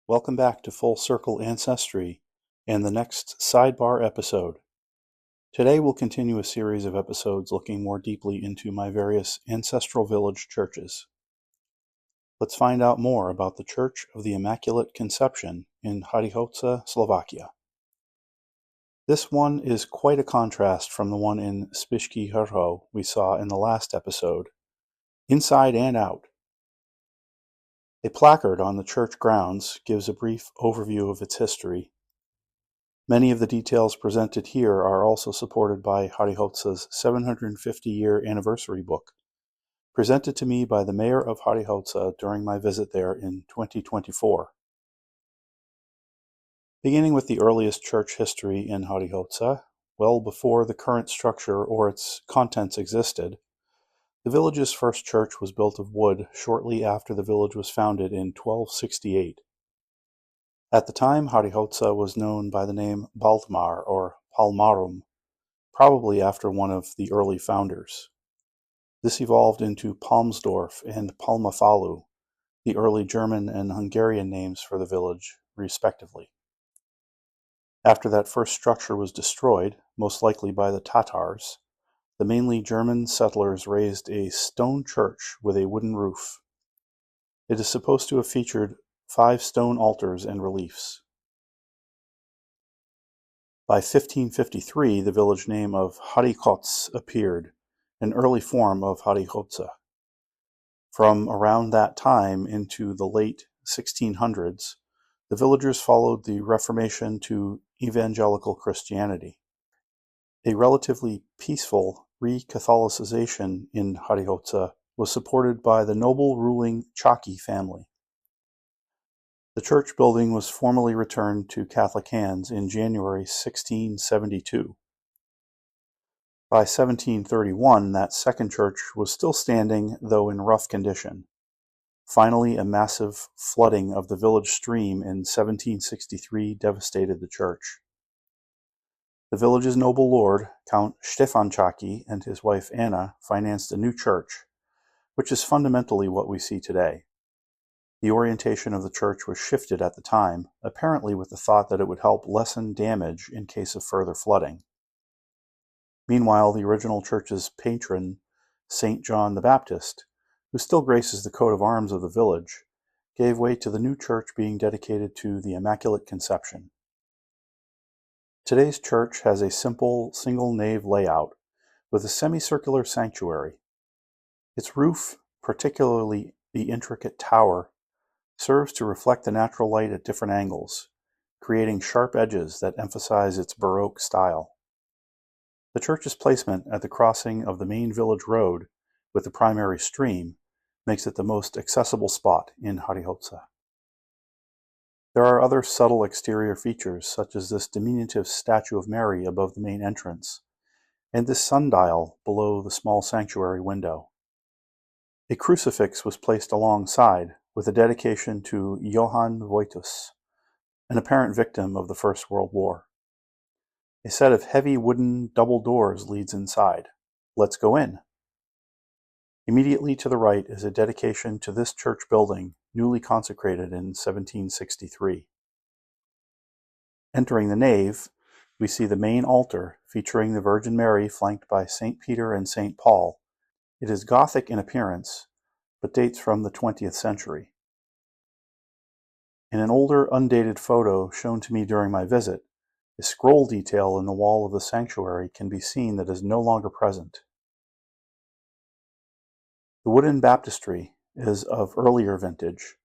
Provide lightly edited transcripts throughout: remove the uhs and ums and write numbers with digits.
Welcome back to Full Circle Ancestry and the next Sidebar episode. Today we'll continue a series of episodes looking more deeply into my various ancestral village churches. Let's find out more about the Church of the Immaculate Conception in Harichovce, Slovakia. This one is quite a contrast from the one in Spišský Hrhov we saw in the last episode, inside and out. A placard on the church grounds gives a brief overview of its history. Many of the details presented here are also supported by Harichovce's 750-year anniversary book, presented to me by the mayor of Harichovce during my visit there in 2024. Beginning with the earliest church history in Harichovce, well before the current structure or its contents existed, the village's first church was built of wood shortly after the village was founded in 1268. At the time, Harichovce was known by the name Baltmar or Palmarum, probably after one of the early founders. This evolved into Palmsdorf and Palmafalu, the early German and Hungarian names for the village, respectively. After that first structure was destroyed, most likely by the Tatars, the mainly German settlers raised a stone church with a wooden roof. It is supposed to have featured 5 stone altars and reliefs. By 1553, the village name of Harichovce appeared, an early form of Harichovce. From around that time into the late 1600s, the villagers followed the Reformation to evangelical Christianity. A relatively peaceful re-Catholicization in Harichovce was supported by the noble ruling Chaki family. The church building was formally returned to Catholic hands in January 1672. By 1731, that second church was still standing, though in rough condition. Finally, a massive flooding of the village stream in 1763 devastated the church. The village's noble lord, Count Stefan Chaki, and his wife Anna financed a new church, which is fundamentally what we see today. The orientation of the church was shifted at the time, apparently with the thought that it would help lessen damage in case of further flooding. Meanwhile, the original church's patron, St. John the Baptist, who still graces the coat of arms of the village, gave way to the new church being dedicated to the Immaculate Conception. Today's church has a simple single-nave layout with a semicircular sanctuary. Its roof, particularly the intricate tower, serves to reflect the natural light at different angles, creating sharp edges that emphasize its Baroque style. The church's placement at the crossing of the main village road with the primary stream makes it the most accessible spot in Harichovce. There are other subtle exterior features, such as this diminutive statue of Mary above the main entrance, and this sundial below the small sanctuary window. A crucifix was placed alongside, with a dedication to Johann Voitus, an apparent victim of the First World War. A set of heavy wooden double doors leads inside. Let's go in. Immediately to the right is a dedication to this church building, newly consecrated in 1763. Entering the nave, we see the main altar featuring the Virgin Mary flanked by St. Peter and St. Paul. It is Gothic in appearance, but dates from the 20th century. In an older, undated photo shown to me during my visit, a scroll detail in the wall of the sanctuary can be seen that is no longer present. The wooden baptistry is of earlier vintage,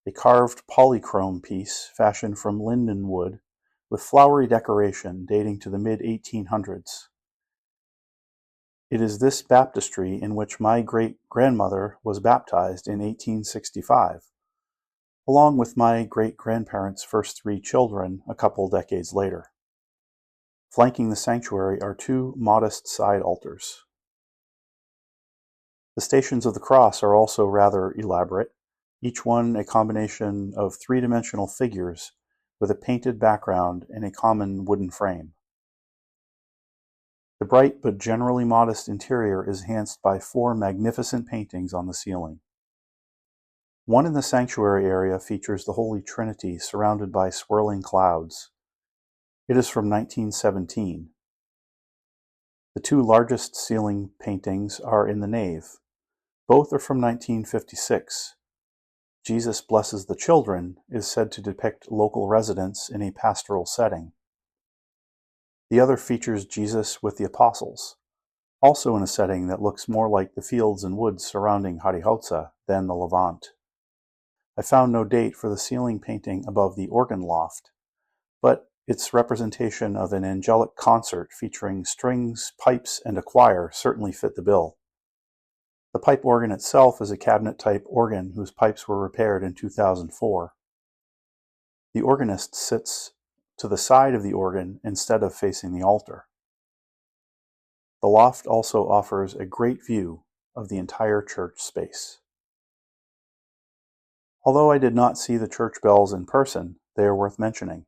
a carved polychrome piece fashioned from linden wood with flowery decoration dating to the mid-1800s. It is this baptistry in which my great-grandmother was baptized in 1865, along with my great-grandparents' first 3 children a couple decades later. Flanking the sanctuary are 2 modest side altars. The Stations of the Cross are also rather elaborate, each one a combination of 3-dimensional figures with a painted background and a common wooden frame. The bright but generally modest interior is enhanced by 4 magnificent paintings on the ceiling. One in the sanctuary area features the Holy Trinity surrounded by swirling clouds. It is from 1917. The two largest ceiling paintings are in the nave. Both are from 1956. Jesus Blesses the Children is said to depict local residents in a pastoral setting. The other features Jesus with the apostles, also in a setting that looks more like the fields and woods surrounding Harichovce than the Levant. I found no date for the ceiling painting above the organ loft, but its representation of an angelic concert featuring strings, pipes, and a choir certainly fit the bill. The pipe organ itself is a cabinet-type organ whose pipes were repaired in 2004. The organist sits to the side of the organ instead of facing the altar. The loft also offers a great view of the entire church space. Although I did not see the church bells in person, they are worth mentioning.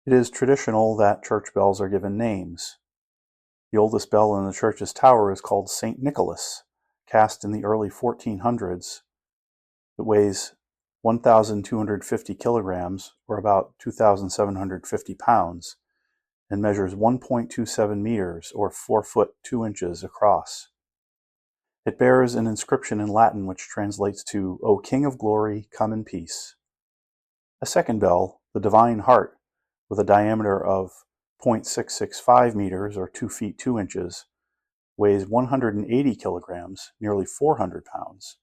It is traditional that church bells are given names. The oldest bell in the church's tower is called St. Nicholas, cast in the early 1400s. It weighs 1,250 kilograms, or about 2,750 pounds, and measures 1.27 meters, or 4 foot 2 inches across. It bears an inscription in Latin which translates to, "O King of Glory, come in peace." A second bell, the Divine Heart, with a diameter of 0.665 meters, or 2 feet 2 inches, weighs 180 kilograms, nearly 400 pounds.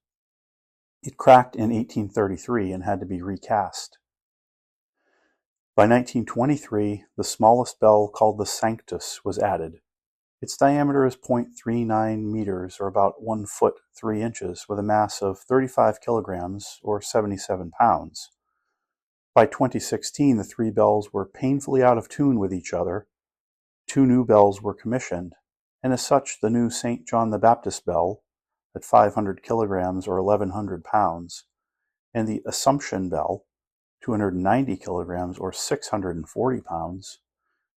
It cracked in 1833 and had to be recast. By 1923, the smallest bell, called the Sanctus, was added. Its diameter is 0.39 meters, or about 1 foot 3 inches, with a mass of 35 kilograms, or 77 pounds. By 2016, the three bells were painfully out of tune with each other. 2 new bells were commissioned, and as such, the new St. John the Baptist bell, at 500 kilograms, or 1,100 pounds, and the Assumption bell, 290 kilograms, or 640 pounds,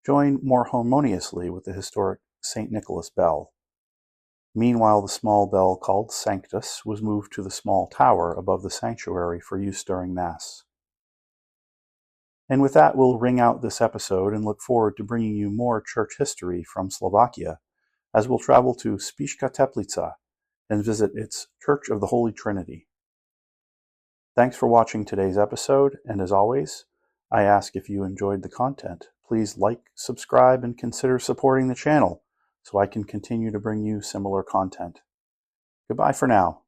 join more harmoniously with the historic St. Nicholas bell. Meanwhile, the small bell called Sanctus was moved to the small tower above the sanctuary for use during Mass. And with that, we'll ring out this episode and look forward to bringing you more church history from Slovakia as we'll travel to Spišská Teplica and visit its Church of the Holy Trinity. Thanks for watching today's episode, and as always, I ask if you enjoyed the content, please like, subscribe, and consider supporting the channel so I can continue to bring you similar content. Goodbye for now.